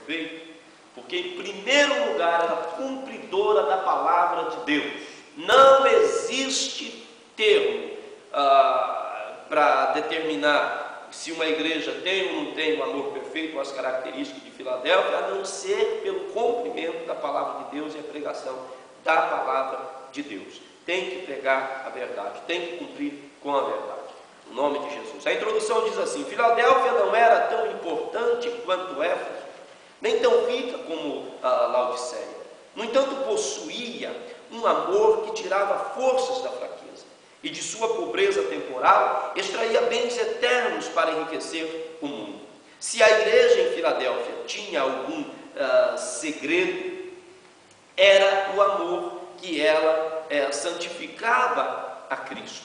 perfeito, porque em primeiro lugar era cumpridora da palavra de Deus. Não existe termo para determinar se uma igreja tem ou não tem o amor perfeito, ou as características de Filadélfia, a não ser pelo cumprimento da palavra de Deus e a pregação da palavra de Deus. Tem que pregar a verdade, tem que cumprir com a verdade, em nome de Jesus. A introdução diz assim: Filadélfia não era tão importante quanto Éfeso, nem tão rica como a Laodiceia. No entanto, possuía um amor que tirava forças da fraqueza, e de sua pobreza temporal extraía bens eternos para enriquecer o mundo. Se a igreja em Filadélfia tinha algum segredo, era o amor que ela santificava a Cristo.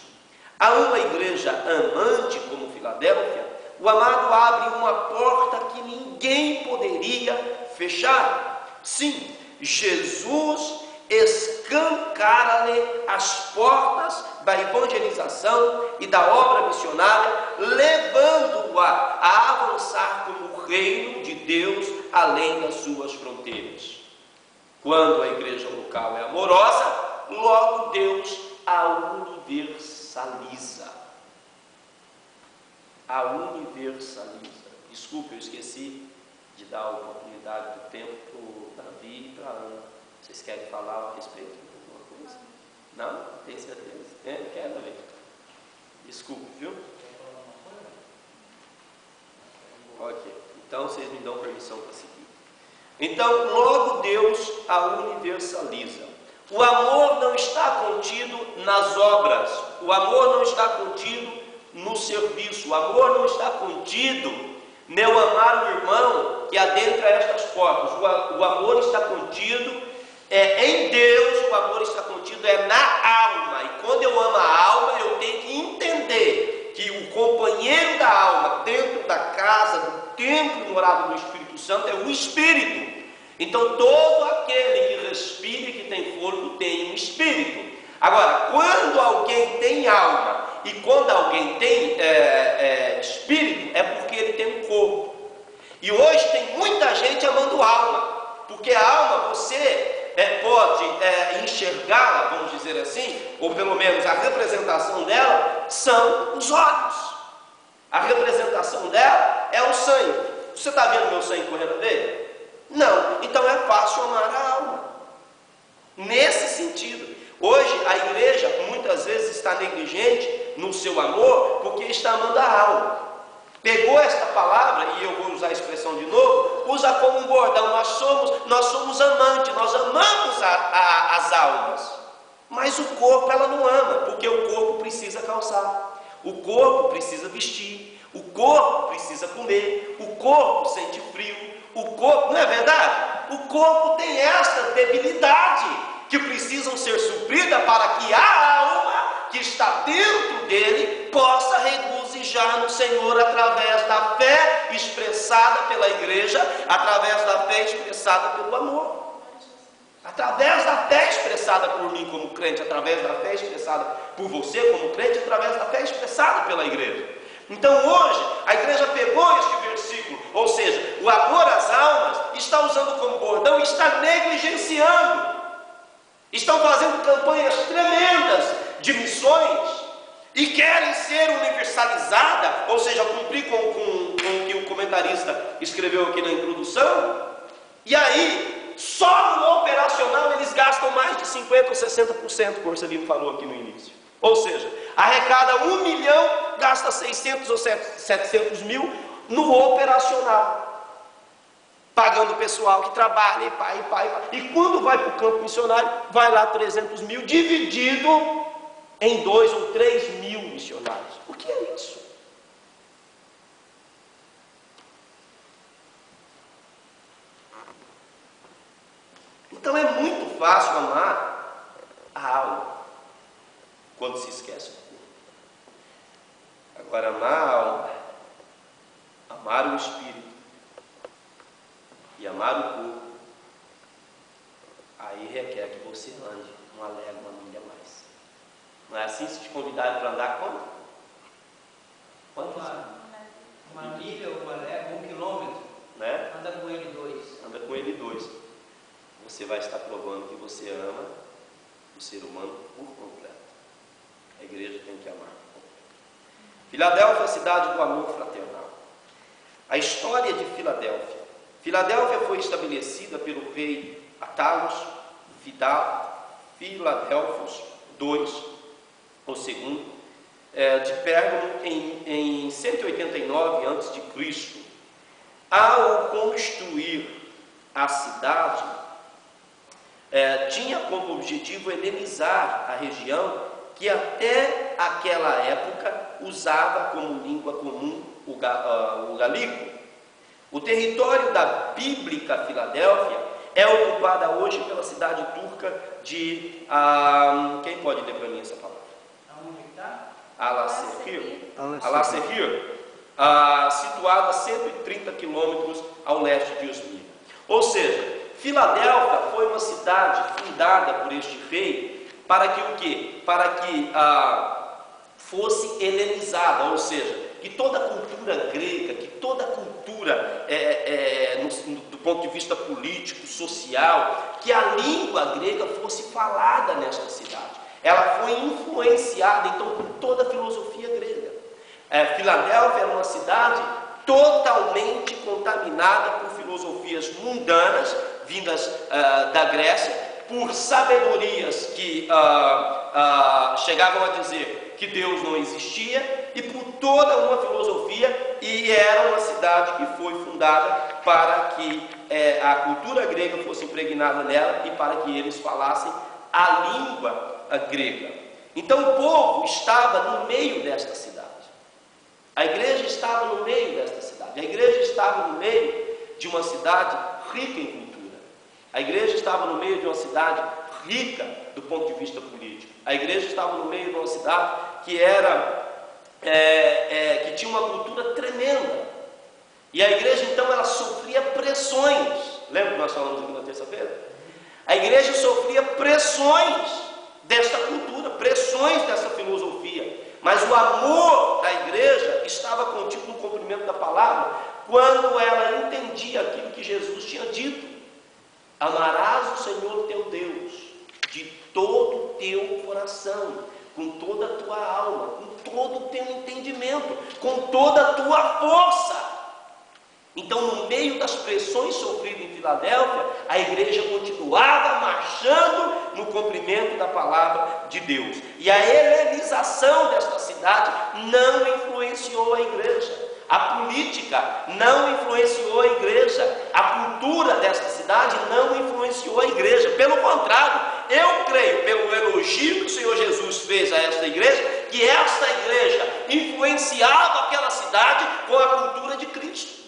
A uma igreja amante como Filadélfia, o amado abre uma porta que ninguém poderia fechar. Sim, Jesus escancara-lhe as portas da evangelização e da obra missionária, levando-a a avançar como o reino de Deus além das suas fronteiras. Quando a igreja local é amorosa, logo Deus a universaliza. A universaliza. Desculpe, eu esqueci de dar a oportunidade do tempo para o Davi e para a Ana. Vocês querem falar a respeito de alguma coisa? Não? Tem certeza? Quer, Davi? Desculpe, viu? Ok. Então vocês me dão permissão para seguir. Então, logo Deus a universaliza. O amor não está contido nas obras, o amor não está contido no serviço, o amor não está contido no amar o irmão que adentra estas portas. O amor está contido em Deus, o amor está contido na alma. E quando eu amo a alma, eu tenho que entender que o companheiro da alma dentro da casa, do templo morado do Espírito Santo, é o Espírito. Então todo aquele que respira e que tem fôlego tem um Espírito. Agora, quando alguém tem alma e quando alguém tem Espírito, é porque ele tem um corpo. E hoje tem muita gente amando alma, porque a alma você pode enxergá-la, vamos dizer assim, ou pelo menos a representação dela são os olhos. A representação dela é o sangue. Você está vendo meu sangue correndo dele? Não. Então é fácil amar a alma. Nesse sentido, hoje a igreja muitas vezes está negligente no seu amor porque está amando a alma. Pegou esta palavra, e eu vou usar a expressão de novo, usa como um bordão. Nós somos amantes, nós amamos as almas. Mas o corpo ela não ama, porque o corpo precisa calçar, o corpo precisa vestir, o corpo precisa comer, o corpo sente frio, o corpo, não é verdade? O corpo tem esta debilidade que precisam ser supridas para que a alma que está dentro dele possa regozijar no Senhor através da fé expressada pela igreja, através da fé expressada pelo amor, através da fé expressada por mim como crente, através da fé expressada por você como crente, através da fé expressada pela igreja. Então hoje a igreja pegou este versículo, ou seja, o amor às almas, está usando como bordão e está negligenciando. Estão fazendo campanhas tremendas de missões e querem ser universalizadas, ou seja, cumprir com o que o comentarista escreveu aqui na introdução. E aí, só no operacional eles gastam mais de 50% ou 60%, que o Orcelino falou aqui no início. Ou seja, arrecada 1 milhão, gasta 600 ou 700 mil no operacional, pagando o pessoal que trabalha e pai. E quando vai para o campo missionário, vai lá 300 mil, dividido em 2 ou 3 mil missionários. O que é isso? Então é muito fácil amar a alma quando se esquece o corpo. Agora, amar a alma, amar o Espírito e amar o corpo, aí requer que você ande uma légua, uma milha a mais. Não é assim? Se te convidarem para andar, quanto? Uma milha, uma légua, 1 quilômetro, né? anda com ele 2. você vai estar provando que você ama o ser humano por completo. A igreja tem que amar por completo. Filadélfia é a cidade do amor fraternal. A história de Filadélfia. Filadélfia foi estabelecida pelo rei Atalos Filadelfos II, ou segundo, de Pérgamo em 189 a.C. Ao construir a cidade, tinha como objetivo helenizar a região que até aquela época usava como língua comum o galíco. O território da bíblica Filadélfia é ocupada hoje pela cidade turca de... quem pode ler para mim essa palavra? Aonde está? Alasehir, situada a 130 quilômetros ao leste de Osmir. Ou seja, Filadélfia foi uma cidade fundada por este rei para que o quê? Para que fosse helenizada, ou seja, que toda a cultura grega, que toda a cultura do ponto de vista político, social, que a língua grega fosse falada nesta cidade. Ela foi influenciada então por toda a filosofia grega. Filadélfia era uma cidade totalmente contaminada por filosofias mundanas vindas da Grécia, por sabedorias que chegavam a dizer que Deus não existia, e por toda uma filosofia, e era uma cidade que foi fundada para que a cultura grega fosse impregnada nela e para que eles falassem a língua grega. Então o povo estava no meio desta cidade. A igreja estava no meio desta cidade. A igreja estava no meio de uma cidade rica em cultura. A igreja estava no meio de uma cidade rica do ponto de vista político. A igreja estava no meio de uma cidade que era que tinha uma cultura tremenda. E a igreja então ela sofria pressões. Lembra que nós falamos aqui na terça-feira? A igreja sofria pressões desta cultura, pressões dessa filosofia. Mas o amor da igreja estava contido no cumprimento da palavra, quando ela entendia aquilo que Jesus tinha dito: amarás o Senhor teu Deus de todo o teu coração, com toda a tua alma, com todo o teu entendimento, com toda a tua força. Então, no meio das pressões sofridas em Filadélfia, a igreja continuava marchando no cumprimento da palavra de Deus. E a helenização desta cidade não influenciou a igreja. A política não influenciou a igreja. A cultura desta cidade não influenciou a igreja. Pelo contrário, eu creio, pelo elogio que o Senhor Jesus fez a esta igreja, que esta igreja influenciava aquela cidade com a cultura de Cristo.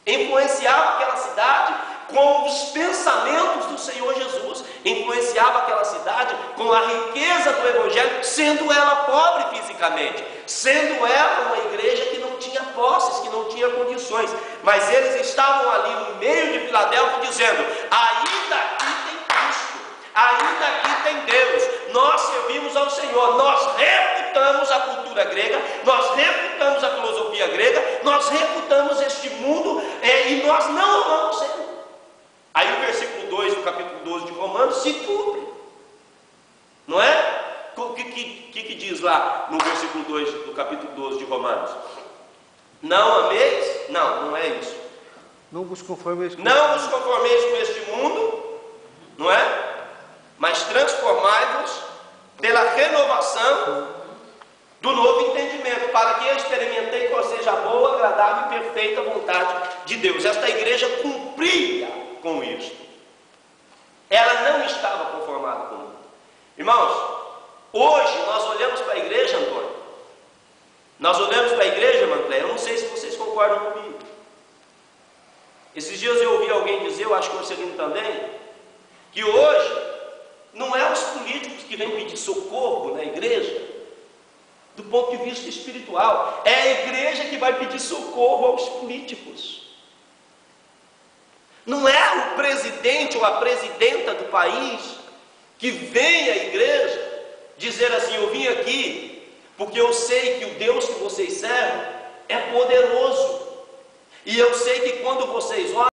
Influenciava aquela cidade com os pensamentos do Senhor Jesus, influenciava aquela cidade com a riqueza do Evangelho, sendo ela pobre fisicamente, sendo ela uma igreja que não tinha posses, que não tinha condições, mas eles estavam ali no meio de Filadélfia dizendo: ainda aqui tem Cristo, ainda aqui tem Deus, nós servimos ao Senhor, nós refutamos a cultura grega, nós refutamos a filosofia grega, nós refutamos este mundo e nós não amamos ele. Aí o versículo 2 do capítulo 12 de Romanos se cumpre, não é? O que diz lá no versículo 2 do capítulo 12 de Romanos? Não ameis? Não é isso. Não vos conformeis com este mundo, não é? Mas transformai-vos pela renovação do novo entendimento, para que eu experimentei qual seja a boa, agradável e perfeita vontade de Deus. Esta igreja cumpria com isto. Ela não estava conformada com o mundo. Irmãos, hoje nós olhamos para a igreja, Antônio, nós olhamos para a igreja, Mancleia, eu não sei se vocês concordam comigo. Esses dias eu ouvi alguém dizer, eu acho que o Marcelino também, que hoje não é os políticos que vêm pedir socorro na igreja, do ponto de vista espiritual, é a igreja que vai pedir socorro aos políticos. Não é o presidente ou a presidenta do país que vem à igreja dizer assim: eu vim aqui porque eu sei que o Deus que vocês servem é poderoso, e eu sei que quando vocês oram,